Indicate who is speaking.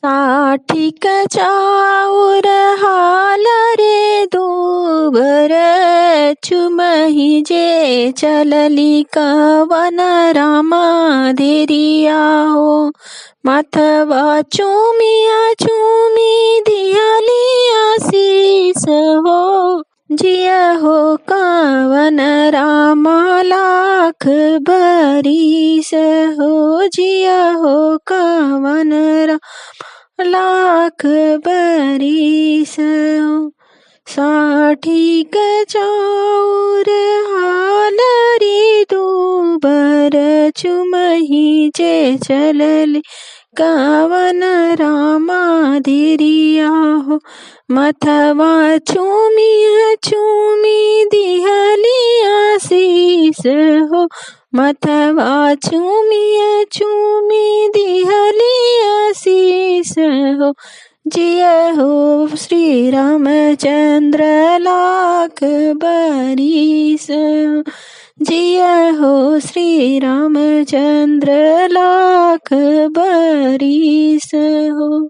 Speaker 1: साठिक चाउर हाल रे दूबर चुमहि जे चलली कवन रामा धीरिया हो। माथवा चूमिया चूमी दिहली आशीष हो। जिया हो कवन रामा लाख बरिस हो। जिया हो कवन रामा लाख बरिस हो। साठिक चाउर हाल रे दूबर चुमहि जे चलली कवन रामा धीरिया हो। मथवा चूमिया चूमी दिहली आशीष हो। मथवा चूमिया चूमी दिहली आशीष हो। जिया हो श्री रामचंद्र लाख बरिस हो। जिया हो श्री रामचंद्र लाख बरिस हो।